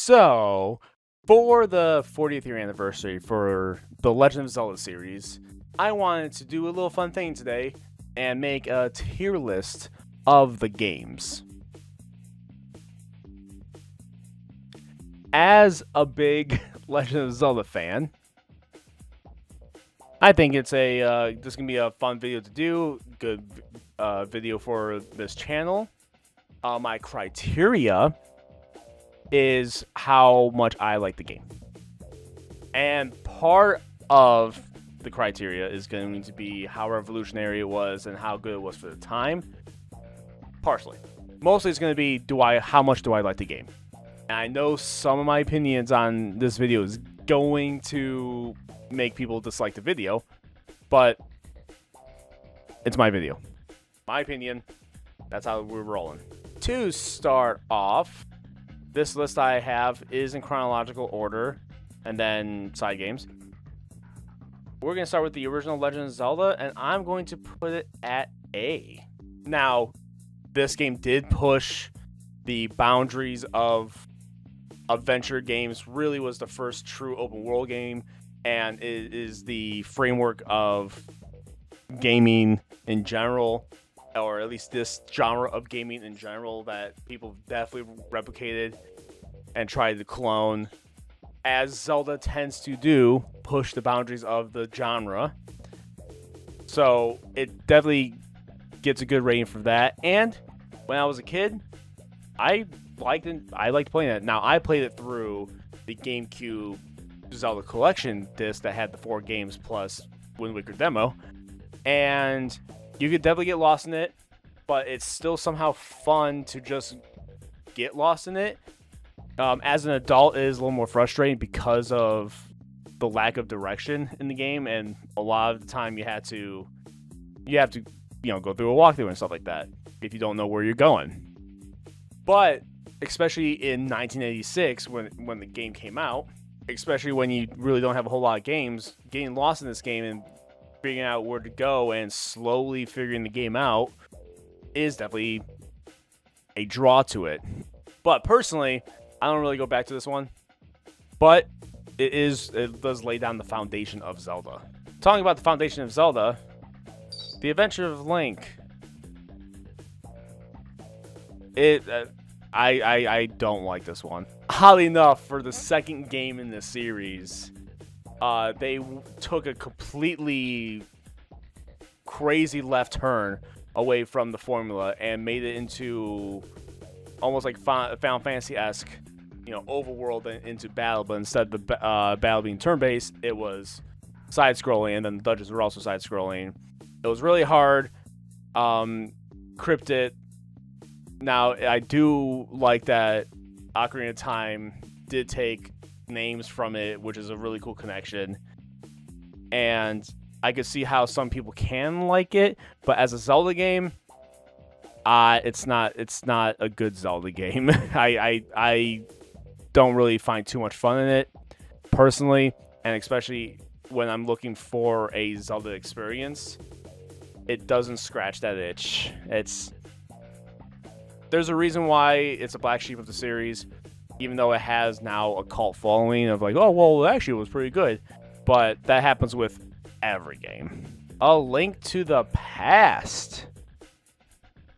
So, for the 40th year anniversary for the Legend of Zelda series, I wanted to do a little fun thing today and make a tier list of the games. As a big Legend of Zelda fan, I think it's this can be a fun video to do. Good video for this channel. My criteria is how much I like the game, and part of the criteria is going to be how revolutionary it was and how good it was for the time. Partially, mostly it's going to be how much do I like the game. And I know some of my opinions on this video is going to make people dislike the video, but it's my video. My opinion, that's how we're rolling. To start off, this list I have is in chronological order, and then side games. We're going to start with the original Legend of Zelda, and I'm going to put it at A. Now, this game did push the boundaries of adventure games, really was the first true open world game, and it is the framework of gaming in general, or at least this genre of gaming in general, that people definitely replicated and tried to clone, as Zelda tends to do, push the boundaries of the genre. So it definitely gets a good rating for that. And when I was a kid, I liked playing it. Now, I played it through the GameCube Zelda Collection disc that had the 4 games plus Wind Waker demo, and you could definitely get lost in it, but it's still somehow fun to just get lost in it. As an adult, it is a little more frustrating because of the lack of direction in the game, and a lot of the time you have to go through a walkthrough and stuff like that if you don't know where you're going. But especially in 1986, when the game came out, especially when you really don't have a whole lot of games, getting lost in this game and figuring out where to go and slowly figuring the game out is definitely a draw to it. But personally, I don't really go back to this one, but it does lay down the foundation of Zelda. Talking about the foundation of Zelda, The Adventure of Link. I don't like this one. Oddly enough, for the second game in the series, they took a completely crazy left turn away from the formula and made it into almost like Final Fantasy-esque, overworld into battle. But instead of the battle being turn-based, it was side-scrolling, and then the dungeons were also side-scrolling. It was really hard, cryptic. Now, I do like that Ocarina of Time did take names from it, which is a really cool connection. And I could see how some people can like it, but as a Zelda game, it's not a good Zelda game. I don't really find too much fun in it, personally, and especially when I'm looking for a Zelda experience, it doesn't scratch that itch. There's a reason why it's a black sheep of the series, even though it has now a cult following of like, oh, well, actually it was pretty good. But that happens with every game. A Link to the Past.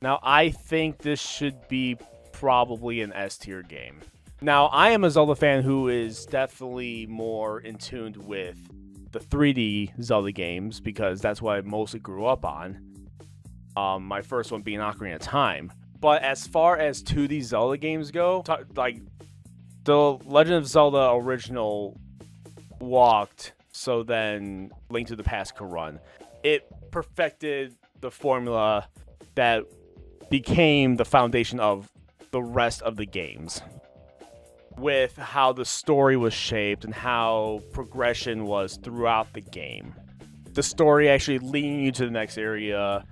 Now, I think this should be probably an S tier game. Now, I am a Zelda fan who is definitely more in tune with the 3D Zelda games, because that's what I mostly grew up on. My first one being Ocarina of Time. But as far as 2D Zelda games go, like the Legend of Zelda original walked, so then Link to the Past could run. It perfected the formula that became the foundation of the rest of the games, with how the story was shaped and how progression was throughout the game. The story actually leading you to the next area,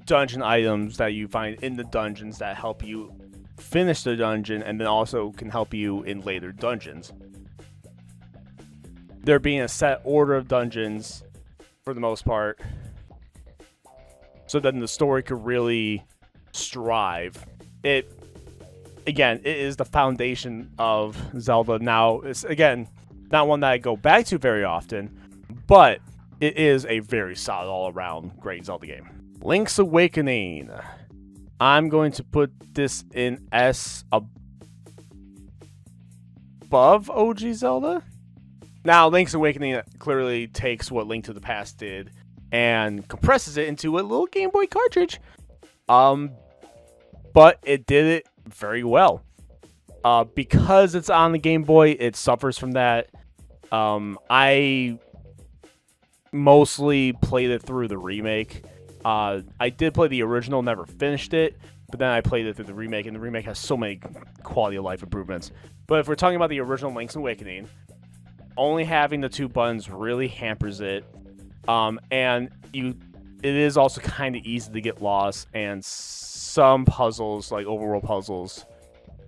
dungeon items that you find in the dungeons that help you finish the dungeon and then also can help you in later dungeons. There being a set order of dungeons for the most part, so then the story could really strive. It again, it is the foundation of Zelda. Now, it's again not one that I go back to very often, but it is a very solid all-around great Zelda game. Link's Awakening. I'm going to put this in S above OG Zelda. Now, Link's Awakening clearly takes what Link to the Past did and compresses it into a little Game Boy cartridge. But it did it very well. Because it's on the Game Boy, it suffers from that. I mostly played it through the remake. I did play the original, never finished it, but then I played it through the remake, and the remake has so many quality of life improvements. But if we're talking about the original Link's Awakening, only having the 2 buttons really hampers it. And it is also kind of easy to get lost, and some puzzles, like overworld puzzles,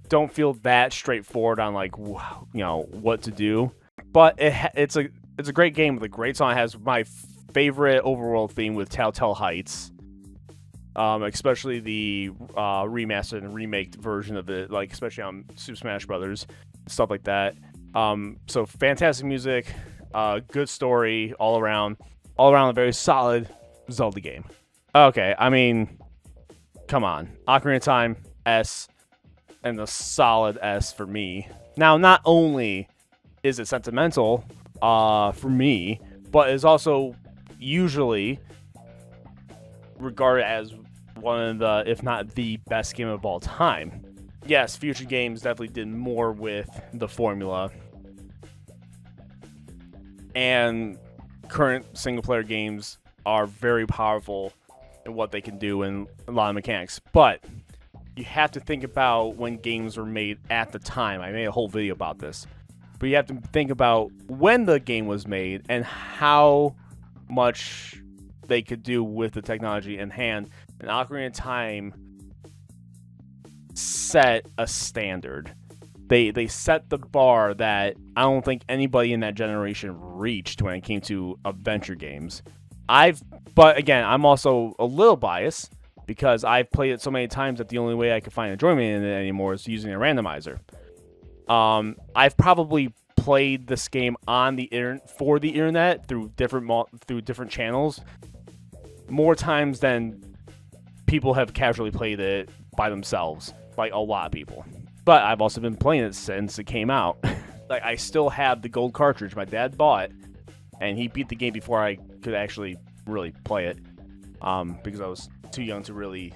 don't feel that straightforward on like what to do. But it's a great game with a great song. It has my favorite overworld theme with Telltale Heights, especially the remastered and remake version of it, like especially on Super Smash Brothers, stuff like that. So fantastic music, good story all around a very solid Zelda game. Okay, I mean, come on, Ocarina of Time S, and a solid S for me. Now, not only is it sentimental for me, but it's also usually regarded as one of the, if not the best game of all time. Yes, future games definitely did more with the formula, and current single-player games are very powerful in what they can do in a lot of mechanics. But you have to think about when games were made at the time. I made a whole video about this. But you have to think about when the game was made and how much they could do with the technology in hand. And Ocarina of Time set a standard. They set the bar that I don't think anybody in that generation reached when it came to adventure games. But again, I'm also a little biased because I've played it so many times that the only way I can find enjoyment in it anymore is using a randomizer. I've probably played this game on the for the internet through different channels more times than people have casually played it by themselves, like a lot of people. But I've also been playing it since it came out. Like, I still have the gold cartridge my dad bought, and he beat the game before I could actually really play it, because I was too young to really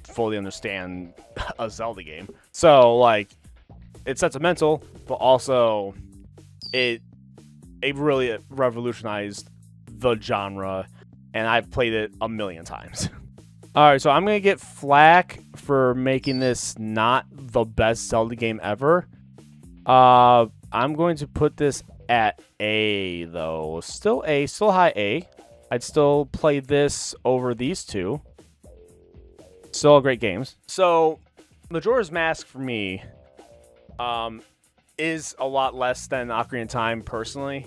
fully understand a Zelda game. So, like, it's sentimental, but also it really revolutionized the genre, and I've played it a million times. Alright, so I'm going to get flack for making this not the best Zelda game ever. I'm going to put this at A, though. Still high A. I'd still play this over these two. Still great games. So, Majora's Mask for me is a lot less than Ocarina of Time, personally,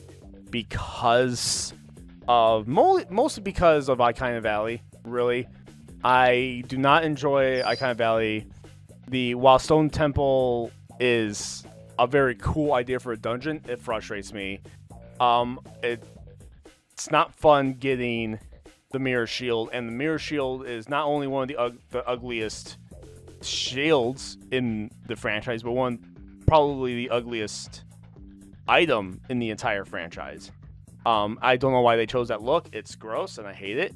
because of mostly because of Icona Valley, really. I do not enjoy Icona Valley. While Stone Temple is a very cool idea for a dungeon, it frustrates me. It's not fun getting the Mirror Shield, and the Mirror Shield is not only one of the ugliest shields in the franchise, but probably the ugliest item in the entire franchise. I don't know why they chose that look. It's gross, and I hate it.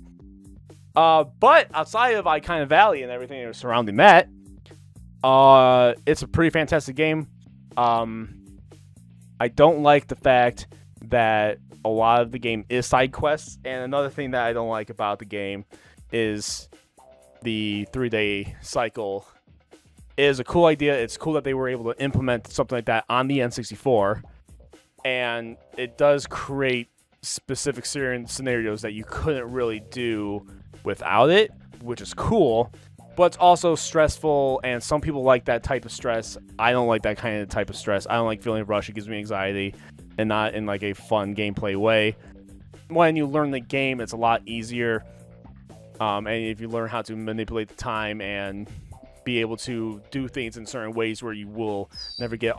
But outside of Icona Valley and everything that was surrounding that, it's a pretty fantastic game. I don't like the fact that a lot of the game is side quests, and another thing that I don't like about the game is the 3-day cycle. It is a cool idea. It's cool that they were able to implement something like that on the N64, and it does create specific scenarios that you couldn't really do without it, which is cool, but it's also stressful, and some people like that type of stress. I don't like that kind of type of stress. I don't like feeling rushed. It gives me anxiety, and not in like a fun gameplay way. When you learn the game, it's a lot easier, and if you learn how to manipulate the time and be able to do things in certain ways where you will never get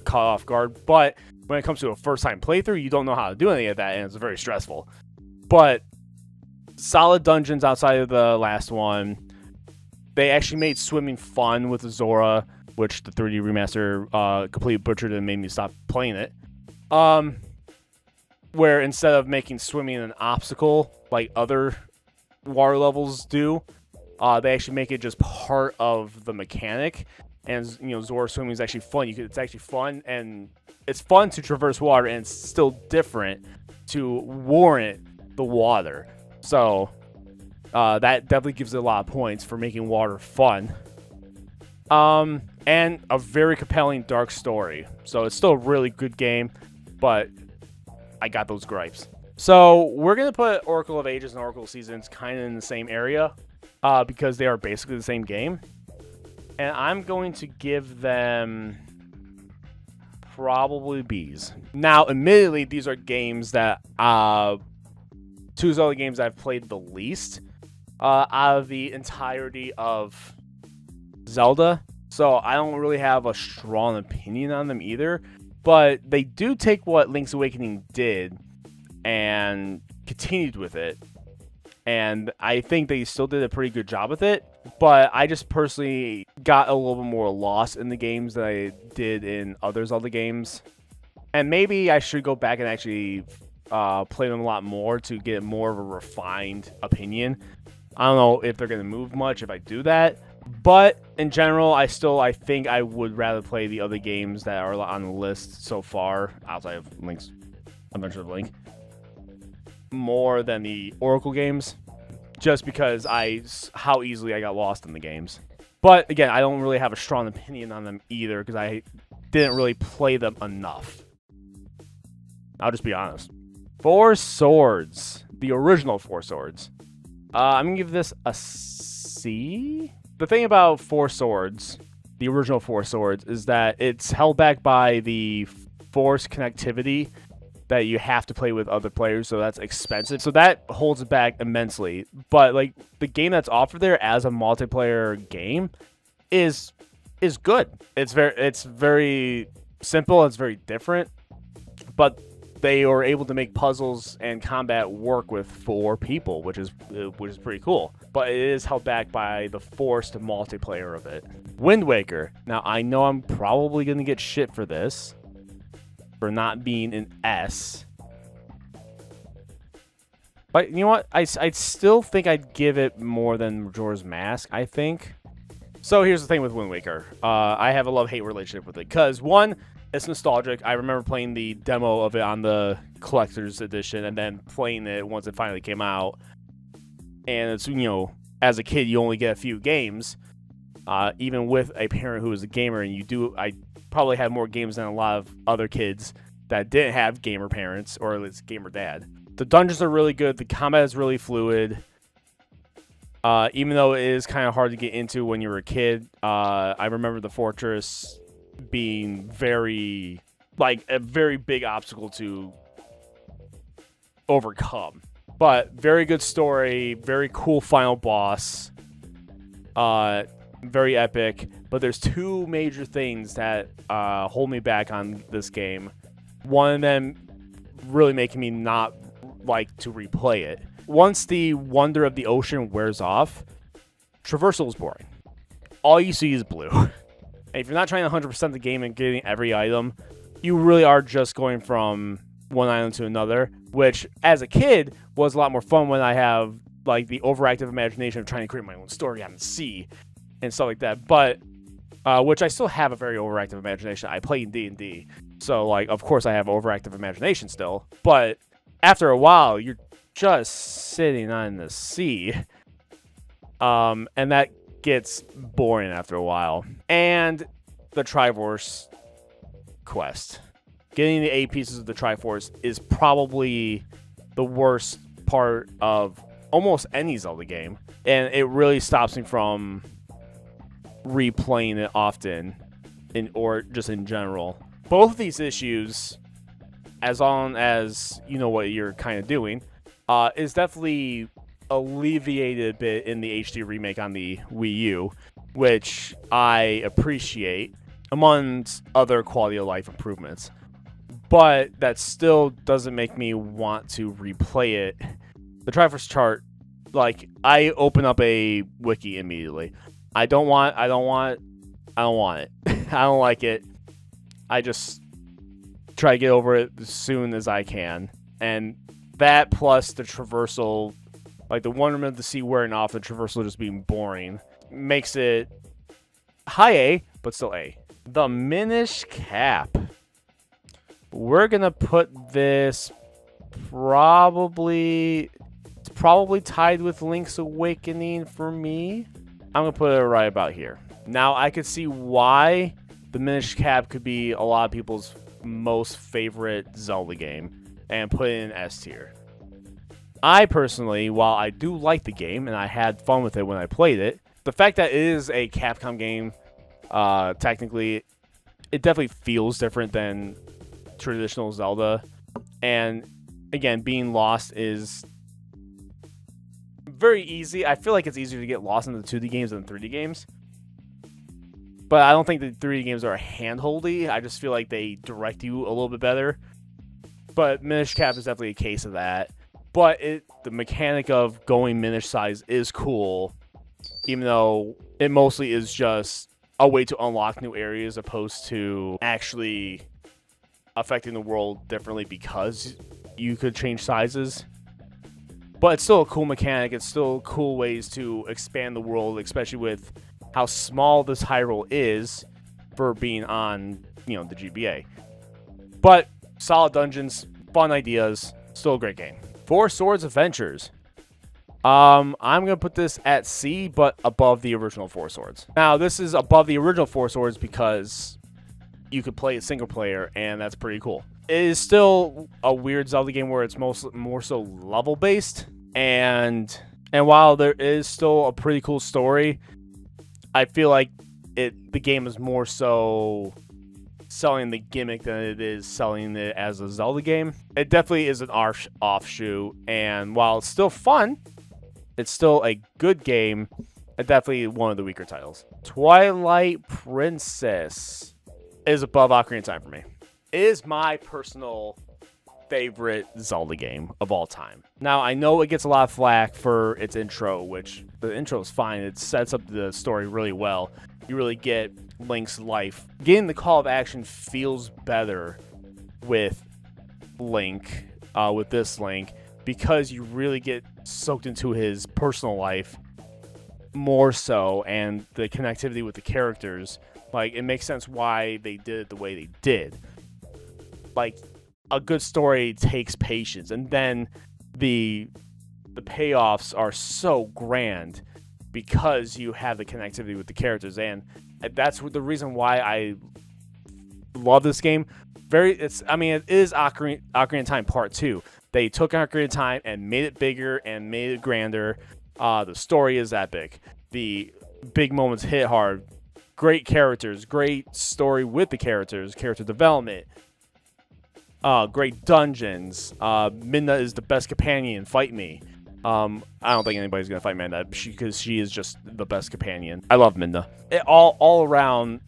caught off guard. But when it comes to a first-time playthrough, you don't know how to do any of that, and it's very stressful. But solid dungeons outside of the last one. They actually made swimming fun with Zora, which the 3D remaster completely butchered and made me stop playing it. Where instead of making swimming an obstacle like other water levels do, they actually make it just part of the mechanic. And Zora swimming is actually fun. It's actually fun, and it's fun to traverse water, and it's still different to warrant the water. So that definitely gives it a lot of points for making water fun. And a very compelling dark story. So it's still a really good game, but I got those gripes. So we're going to put Oracle of Ages and Oracle of Seasons kind of in the same area because they are basically the same game. And I'm going to give them probably Bs. Now, admittedly, these are games that two Zelda games I've played the least out of the entirety of Zelda. So I don't really have a strong opinion on them either. But they do take what Link's Awakening did and continued with it. And I think they still did a pretty good job with it. But I just personally got a little bit more lost in the games than I did in other Zelda games. And maybe I should go back and actually play them a lot more to get more of a refined opinion. I don't know if they're going to move much if I do that. But in general, I think I would rather play the other games that are on the list so far, outside of Link's Adventure of Link, more than the Oracle games, just because how easily I got lost in the games. But again, I don't really have a strong opinion on them either, because I didn't really play them enough. I'll just be honest. Four Swords, the original Four Swords. I'm gonna give this a C. The thing about Four Swords, the original Four Swords, is that it's held back by the force connectivity that you have to play with other players, so that's expensive. So that holds it back immensely. But like the game that's offered there as a multiplayer game is good. It's very simple. It's very different, but they are able to make puzzles and combat work with 4 people, which is pretty cool. But it is held back by the forced multiplayer of it. Wind Waker. Now, I know I'm probably going to get shit for this, for not being an S. But you know what? I still think I'd give it more than Majora's Mask, I think. So here's the thing with Wind Waker. I have a love-hate relationship with it. Because, one, it's nostalgic. I remember playing the demo of it on the collector's edition and then playing it once it finally came out. And it's, as a kid, you only get a few games. Even with a parent who is a gamer, and I probably had more games than a lot of other kids that didn't have gamer parents, or at least gamer dad. The dungeons are really good. The combat is really fluid. Even though it is kind of hard to get into when you were a kid, I remember the fortress being a very big obstacle to overcome. But very good story, very cool final boss, very epic. But there's 2 major things that hold me back on this game. One of them really making me not like to replay it. Once the wonder of the ocean wears off, traversal is boring. All you see is blue. And if you're not trying to 100% the game and getting every item, you really are just going from one island to another, which as a kid was a lot more fun when I have like the overactive imagination of trying to create my own story on the sea and stuff like that. But which I still have a very overactive imagination. I play in D&D, so like of course I have overactive imagination still. But after a while, you're just sitting on the sea, and that gets boring after a while. And the Triforce quest, getting the 8 pieces of the Triforce, is probably the worst part of almost any Zelda game, and it really stops me from replaying it often, or just in general. Both of these issues, as long as you know what you're kind of doing, is definitely alleviated a bit in the HD remake on the Wii U, which I appreciate, amongst other quality of life improvements. But that still doesn't make me want to replay it. The Triforce chart, like, I open up a wiki immediately. I don't want it. I don't like it. I just try to get over it as soon as I can. And that plus the traversal, like the wonderment of the sea wearing off, the traversal just being boring, makes it high A, but still A. The Minish Cap. We're going to put this probably tied with Link's Awakening for me. I'm going to put it right about here. Now, I could see why the Minish Cap could be a lot of people's most favorite Zelda game and put it in S tier. I personally, while I do like the game and I had fun with it when I played it, the fact that it is a Capcom game, technically, it definitely feels different than traditional Zelda. And again, being lost is very easy. I feel like it's easier to get lost in the 2D games than 3D games. But I don't think the 3D games are handholdy. I just feel like they direct you a little bit better. But Minish Cap is definitely a case of that. But the mechanic of going Minish size is cool, even though it mostly is just a way to unlock new areas opposed to actually affecting the world differently because you could change sizes. But it's still a cool mechanic. It's still cool ways to expand the world, especially with how small this Hyrule is for being on, the GBA. But solid dungeons, fun ideas, still a great game. Four Swords Adventures. I'm going to put this at C, but above the original Four Swords. Now, this is above the original Four Swords because you could play it single player, and that's pretty cool. It is still a weird Zelda game where it's more so level based, and while there is still a pretty cool story, I feel like the game is more so selling the gimmick than it is selling it as a Zelda game. It definitely is an offshoot, and while it's still fun, it's still a good game. It's definitely one of the weaker titles. Twilight Princess is above Ocarina of Time for me. It is my personal favorite Zelda game of all time. Now, I know it gets a lot of flack for its intro, which the intro is fine. It sets up the story really well. You really get Link's life. Getting the call of action feels better with Link, with this Link, because you really get soaked into his personal life more so, and the connectivity with the characters. Like, it makes sense why they did it the way they did. Like, a good story takes patience, and then the payoffs are so grand because you have the connectivity with the characters, and that's the reason why I love this game. It is Ocarina of Time Part 2. They took Ocarina of Time and made it bigger and made it grander. The story is epic. The big moments hit hard. Great characters, great story with the characters, character development. Great dungeons. Midna is the best companion. Fight me. I don't think anybody's gonna fight Midna because she is just the best companion. I love Midna. All around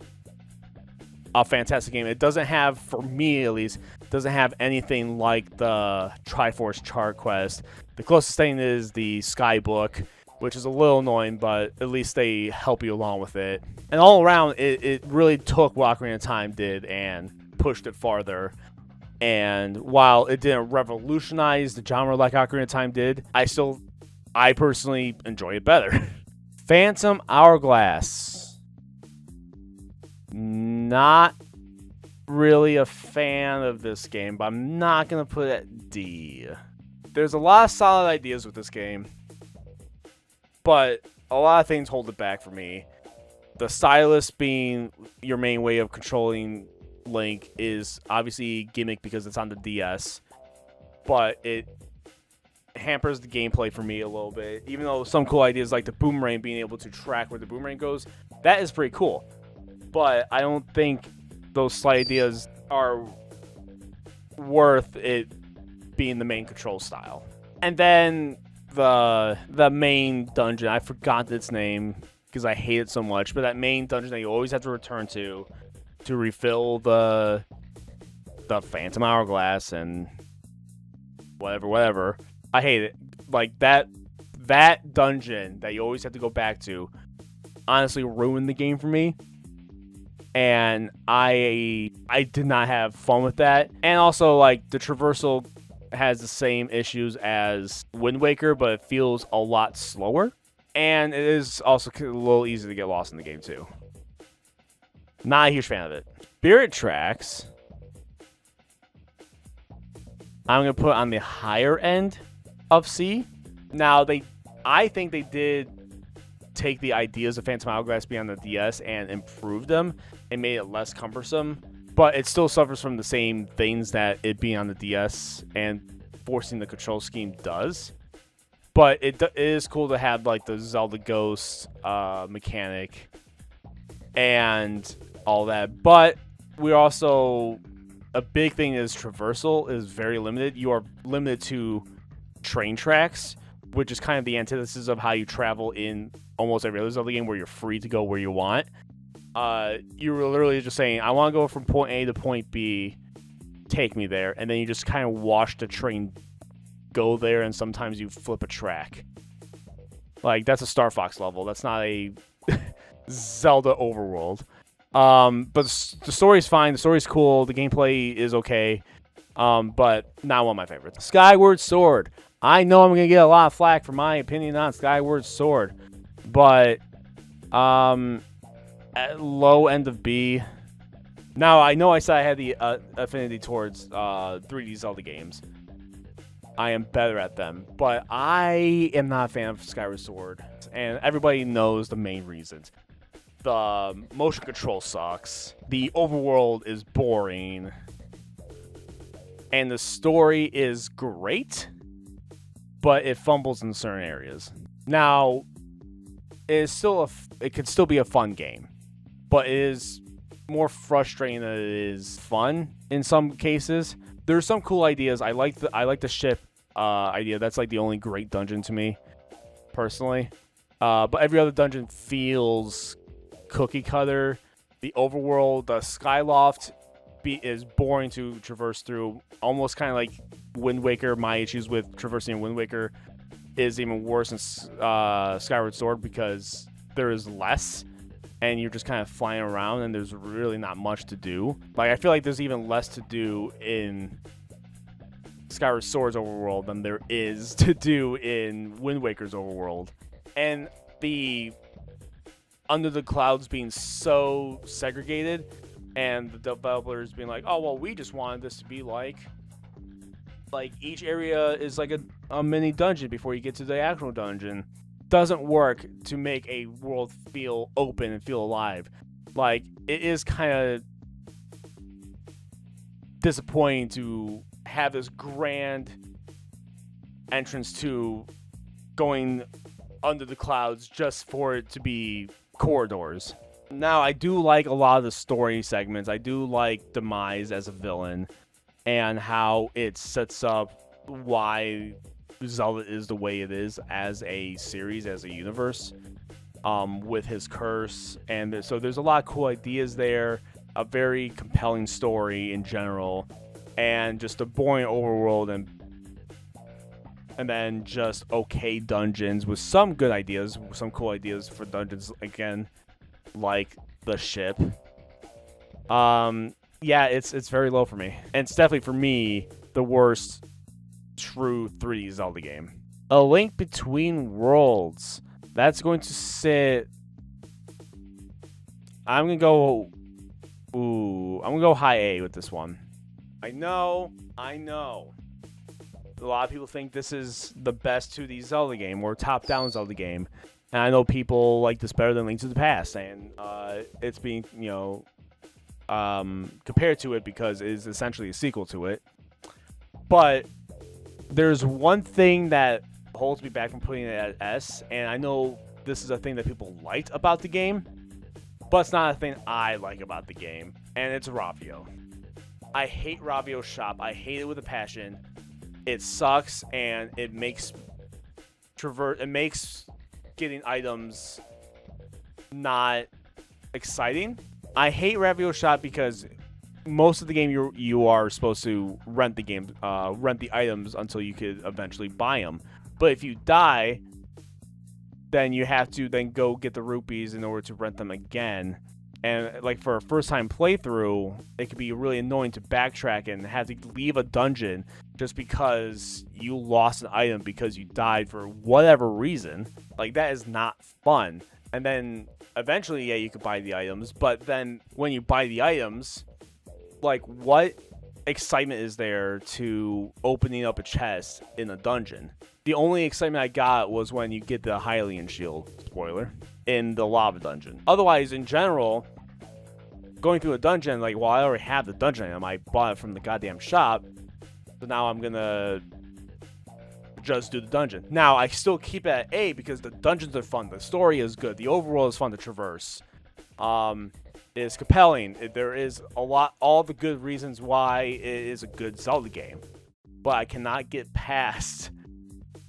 a fantastic game. It doesn't have, for me at least, doesn't have anything like the Triforce Chart Quest. The closest thing is the Sky Book, which is a little annoying, but at least they help you along with it. And all around, it really took what Ocarina of Time did and pushed it farther. And while it didn't revolutionize the genre like Ocarina of Time did, I personally enjoy it better. Phantom Hourglass. Not really a fan of this game, but I'm not going to put it at D. There's a lot of solid ideas with this game, but a lot of things hold it back for me. The stylus being your main way of controlling Link is obviously gimmick because it's on the DS, but it hampers the gameplay for me a little bit. Even though some cool ideas like the boomerang, being able to track where the boomerang goes, that is pretty cool. But I don't think those slight ideas are worth it being the main control style. And then the main dungeon, I forgot its name. because I hate it so much. But that main dungeon that you always have to return to refill the Phantom Hourglass and whatever. I hate it. Like that dungeon that you always have to go back to honestly ruined the game for me. And I did not have fun with that. And also, like, the traversal has the same issues as Wind Waker, but it feels a lot slower. And it is also a little easy to get lost in the game, too. Not a huge fan of it. Spirit Tracks, I'm going to put on the higher end of C. Now, I think they did take the ideas of Phantom Hourglass being on the DS and improve them and made it less cumbersome, but it still suffers from the same things that it being on the DS and forcing the control scheme does. But it is cool to have like the Zelda Ghost mechanic and all that. But we're also, a big thing is traversal is very limited. You are limited to train tracks, which is kind of the antithesis of how you travel in almost every other Zelda game, where you're free to go where you want. You were literally just saying, I want to go from point A to point B, take me there, and then you just kind of watch the train go there, and sometimes you flip a track. Like, that's a Star Fox level. That's not a Zelda overworld. But the story's fine. The story's cool. The gameplay is okay. But not one of my favorites. Skyward Sword. I know I'm going to get a lot of flack for my opinion on Skyward Sword. But, at low end of B. Now, I know I said I had the affinity towards 3D Zelda games. I am better at them. But I am not a fan of Skyward Sword. And everybody knows the main reasons. The motion control sucks. The overworld is boring. And the story is great, but it fumbles in certain areas. Now, it could still be a fun game, but it is more frustrating than it is fun in some cases. There's some cool ideas. I like the ship idea. That's like the only great dungeon to me, personally. But every other dungeon feels cookie cutter. The overworld, the Skyloft is boring to traverse through, almost kind of like Wind Waker. My issues with traversing in Wind Waker is even worse in Skyward Sword, because there is less and you're just kind of flying around and there's really not much to do. Like, I feel like there's even less to do in Skyward Sword's overworld than there is to do in Wind Waker's overworld. And the Under the Clouds being so segregated, and the developers being like, oh, well, we just wanted this to be like each area is like a mini dungeon before you get to the actual dungeon, doesn't work to make a world feel open and feel alive. Like, it is kind of disappointing to have this grand entrance to going under the clouds just for it to be corridors. Now, I do like a lot of the story segments. I do like Demise as a villain and how it sets up why Zelda is the way it is as a series, as a universe, with his curse. And so there's a lot of cool ideas there, a very compelling story in general, and just a boring overworld, and then just okay dungeons with some good ideas, some cool ideas for dungeons, again, like the ship. Yeah, it's very low for me. And it's definitely, for me, the worst true 3D Zelda game. A Link Between Worlds. That's going to sit... I'm going to go... I'm going to go high A with this one. I know. A lot of people think this is the best 2D Zelda game, or top-down Zelda game. And I know people like this better than Link to the Past, and it's being, compared to it because it is essentially a sequel to it. But there's one thing that holds me back from putting it at S, and I know this is a thing that people liked about the game, but it's not a thing I like about the game, and it's Ravio. I hate Ravio's shop. I hate it with a passion. It sucks, and it makes getting items not exciting. I hate Ravio Shop because most of the game you are supposed to rent the items until you could eventually buy them. But if you die, then you have to then go get the rupees in order to rent them again. And like for a first time playthrough, it could be really annoying to backtrack and have to leave a dungeon just because you lost an item because you died for whatever reason. Like, that is not fun. And then eventually, yeah, you could buy the items, but then when you buy the items, like, what excitement is there to opening up a chest in a dungeon? The only excitement I got was when you get the Hylian shield, spoiler, in the lava dungeon. Otherwise, in general, going through a dungeon, like, well, I already have the dungeon item. I bought it from the goddamn shop, so now I'm gonna just do the dungeon. Now, I still keep it at A because the dungeons are fun. The story is good. The overworld is fun to traverse. It is compelling. There is all the good reasons why it is a good Zelda game. But I cannot get past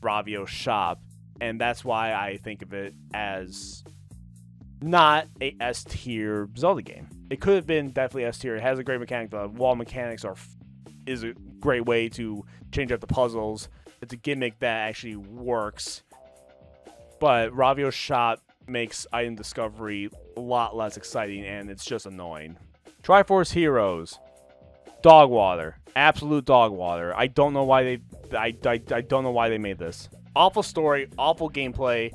Ravio Shop, and that's why I think of it as not a S tier Zelda game. It could have been definitely S tier. It has a great mechanic. The wall mechanics is a great way to change up the puzzles. It's a gimmick that actually works. But Ravio Shop makes item discovery a lot less exciting, and it's just annoying. Triforce Heroes. Dog water. Absolute dog water. I don't know why I don't know why they made this. Awful story, awful gameplay,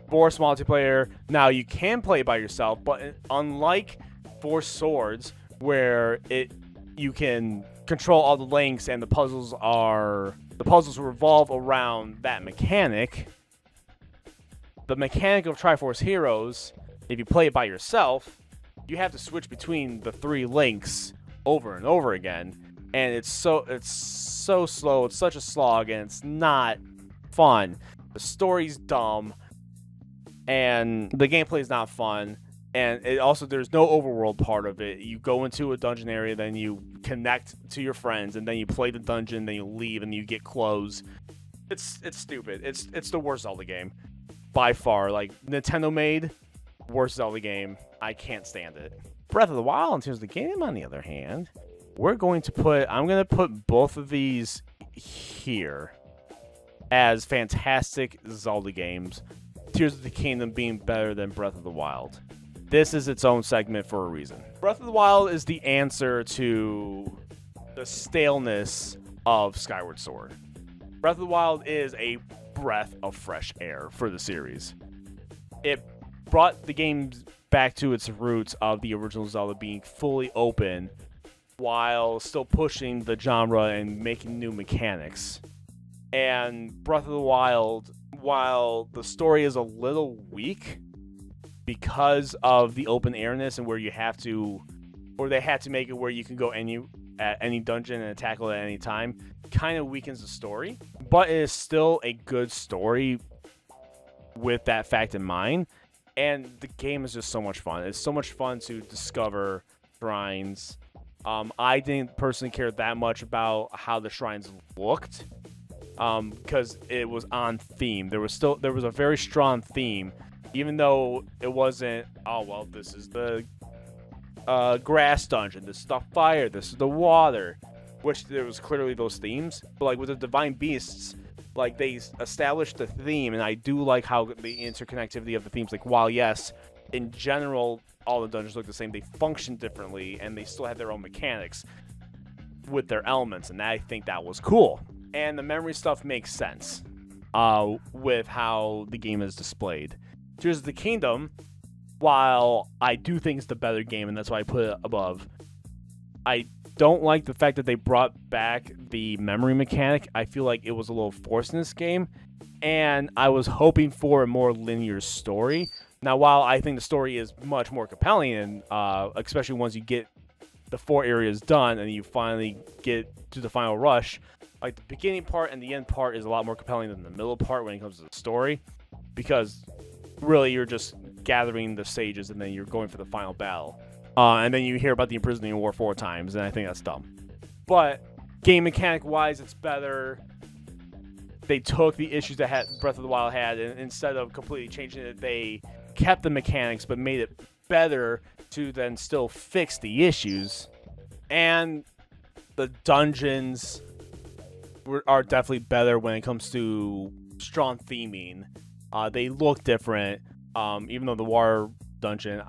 forced multiplayer. Now, you can play by yourself, but unlike Force Swords, where you can control all the links and the puzzles revolve around that mechanic. The mechanic of Triforce Heroes, if you play it by yourself, you have to switch between the 3 links over and over again, and it's so slow. It's such a slog, and it's not fun. The story's dumb, and the gameplay is not fun. And there's no overworld part of it. You go into a dungeon area, then you connect to your friends, and then you play the dungeon, then you leave, and you get clothes. It's stupid. It's the worst Zelda game by far. Like, Nintendo made worst Zelda game. I can't stand it. Breath of the Wild, in terms of the game, on the other hand, I'm going to put both of these here as fantastic Zelda games. Tears of the Kingdom being better than Breath of the Wild. This is its own segment for a reason. Breath of the Wild is the answer to the staleness of Skyward Sword. Breath of the Wild is a breath of fresh air for the series. It brought the game back to its roots of the original Zelda being fully open while still pushing the genre and making new mechanics. And Breath of the Wild, while the story is a little weak because of the open airness and where they had to make it where you can go at any dungeon and tackle it at any time, kind of weakens the story. But it is still a good story with that fact in mind. And the game is just so much fun. It's so much fun to discover shrines. I didn't personally care that much about how the shrines looked, because it was on theme. There was a very strong theme, even though it wasn't, oh, well, this is the grass dungeon, this is the fire, this is the water, which there was clearly those themes. But like with the Divine Beasts, like, they established the theme, and I do like how the interconnectivity of the themes, like, while yes, in general, all the dungeons look the same, they function differently, and they still have their own mechanics with their elements, and I think that was cool. And the memory stuff makes sense with how the game is displayed. Tears of the Kingdom, while I do think it's the better game, and that's why I put it above, I don't like the fact that they brought back the memory mechanic. I feel like it was a little forced in this game, and I was hoping for a more linear story. Now, while I think the story is much more compelling, and especially once you get the 4 areas done and you finally get to the final rush, like, the beginning part and the end part is a lot more compelling than the middle part when it comes to the story, because really you're just gathering the sages and then you're going for the final battle. And then you hear about the imprisoning war 4 times, and I think that's dumb. But game mechanic-wise, it's better. They took the issues that Breath of the Wild had, and instead of completely changing it, they kept the mechanics but made it better to then still fix the issues. And the dungeons are definitely better when it comes to strong theming. They look different, even though the War dungeon,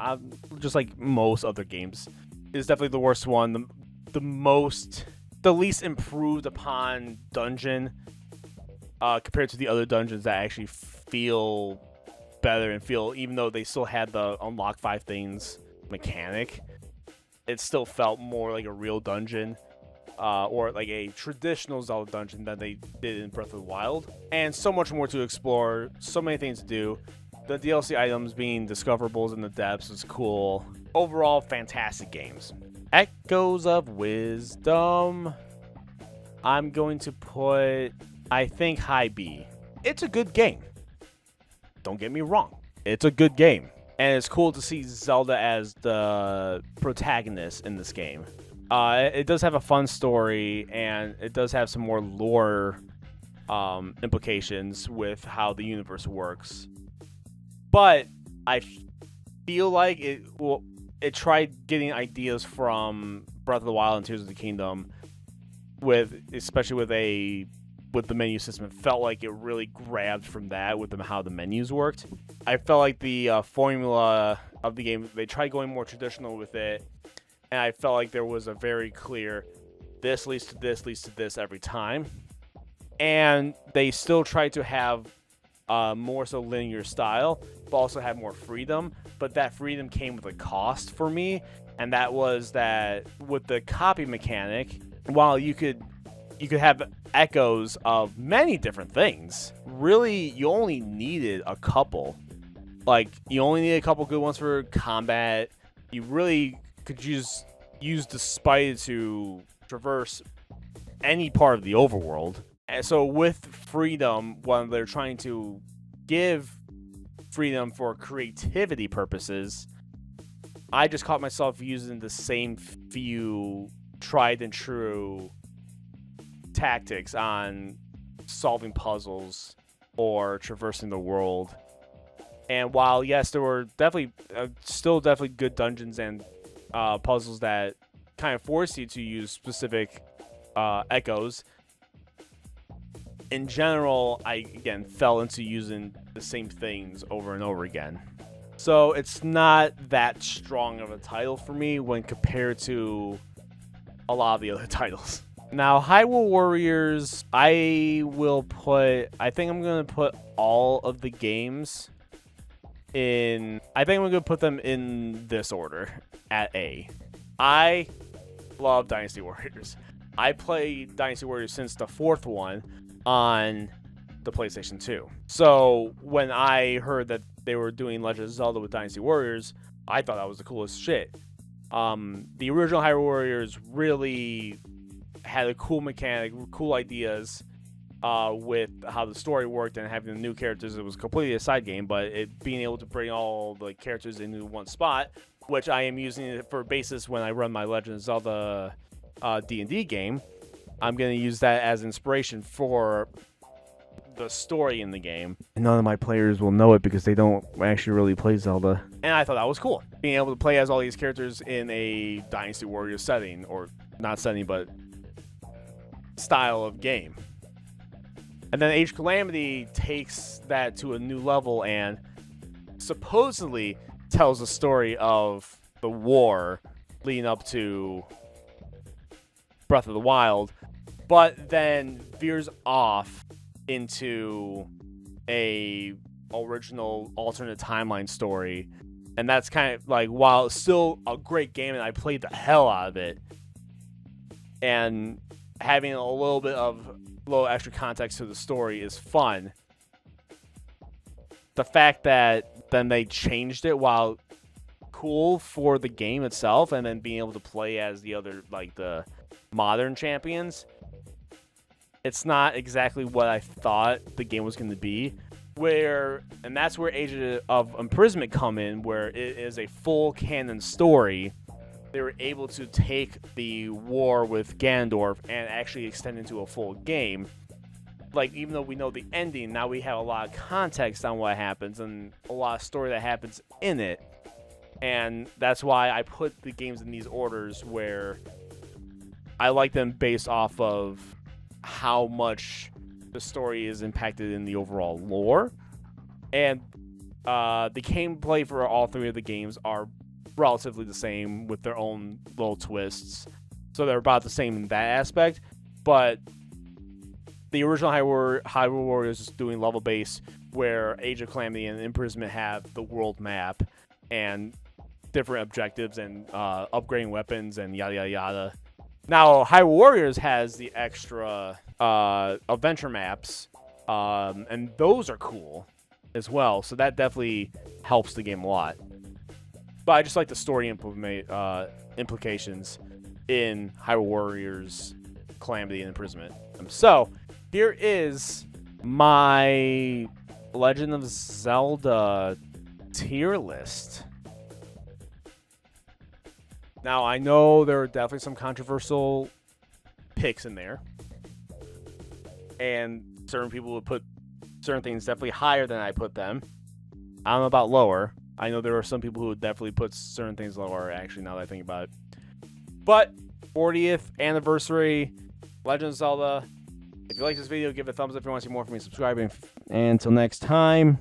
just like most other games, is definitely the worst one. The least improved upon dungeon compared to the other dungeons that actually feel better and feel, even though they still had the unlock 5 things mechanic, it still felt more like a real dungeon. Or like a traditional Zelda dungeon than they did in Breath of the Wild. And so much more to explore, so many things to do. The DLC items being discoverables in the depths is cool. Overall, fantastic games. Echoes of Wisdom, I'm going to put, I think, high B. It's a good game. Don't get me wrong. It's a good game. And it's cool to see Zelda as the protagonist in this game. It does have a fun story, and it does have some more lore implications with how the universe works. But I feel like it tried getting ideas from Breath of the Wild and Tears of the Kingdom, especially with the menu system. It felt like it really grabbed from that with how the menus worked. I felt like the formula of the game, they tried going more traditional with it. And I felt like there was a very clear, this leads to this, leads to this every time. And they still tried to have more so linear style, but also have more freedom. But that freedom came with a cost for me. And that was that with the copy mechanic, while you could have echoes of many different things, really you only needed a couple. Like, you only needed a couple good ones for combat. You really could use the spider to traverse any part of the overworld. And so with freedom, when they're trying to give freedom for creativity purposes, I just caught myself using the same few tried and true tactics on solving puzzles or traversing the world. And while, yes, there were definitely still good dungeons and puzzles that kind of force you to use specific echoes, in general, I, again, fell into using the same things over and over again. So it's not that strong of a title for me when compared to a lot of the other titles. Now, Hyrule Warriors, I think I'm going to put all of the games in, I think I'm going to put them in this order at A. I love Dynasty Warriors. I played Dynasty Warriors since the 4th one on the PlayStation 2. So when I heard that they were doing Legend of Zelda with Dynasty Warriors, I thought that was the coolest shit. The original Hyrule Warriors really had a cool mechanic, cool ideas with how the story worked, and having the new characters. It was completely a side game, but it being able to bring all the characters into one spot, which I am using it for basis when I run my Legend of Zelda D&D game. I'm going to use that as inspiration for the story in the game. And none of my players will know it because they don't actually really play Zelda. And I thought that was cool. Being able to play as all these characters in a Dynasty Warriors setting, or not setting, but style of game. And then Age Calamity takes that to a new level and supposedly tells the story of the war leading up to Breath of the Wild, but then veers off into a original alternate timeline story. And that's kind of like, while it's still a great game and I played the hell out of it, and having a little extra context to the story is fun, the fact that then they changed it, while cool for the game itself, and then being able to play as the other, like the modern champions, it's not exactly what I thought the game was going to be. And that's where Age of Imprisonment come in, where it is a full canon story. They were able to take the war with Ganondorf and actually extend into a full game. like, even though we know the ending, now we have a lot of context on what happens and a lot of story that happens in it. And that's why I put the games in these orders, where I like them based off of how much the story is impacted in the overall lore. And the gameplay for all three of the games are relatively the same with their own little twists. So they're about the same in that aspect. But the original Hyrule Warriors is doing level base, where Age of Calamity and Imprisonment have the world map and different objectives and upgrading weapons and yada yada yada. Now Hyrule Warriors has the extra adventure maps, and those are cool as well. So that definitely helps the game a lot. But I just like the story implications in Hyrule Warriors, Calamity, and Imprisonment. So here is my Legend of Zelda tier list. Now, I know there are definitely some controversial picks in there, and certain people would put certain things definitely higher than I put them. I'm about lower. I know there are some people who would definitely put certain things lower, actually, now that I think about it. But 40th anniversary, Legend of Zelda. If you like this video, give it a thumbs up. If you want to see more from me, subscribe. And until next time,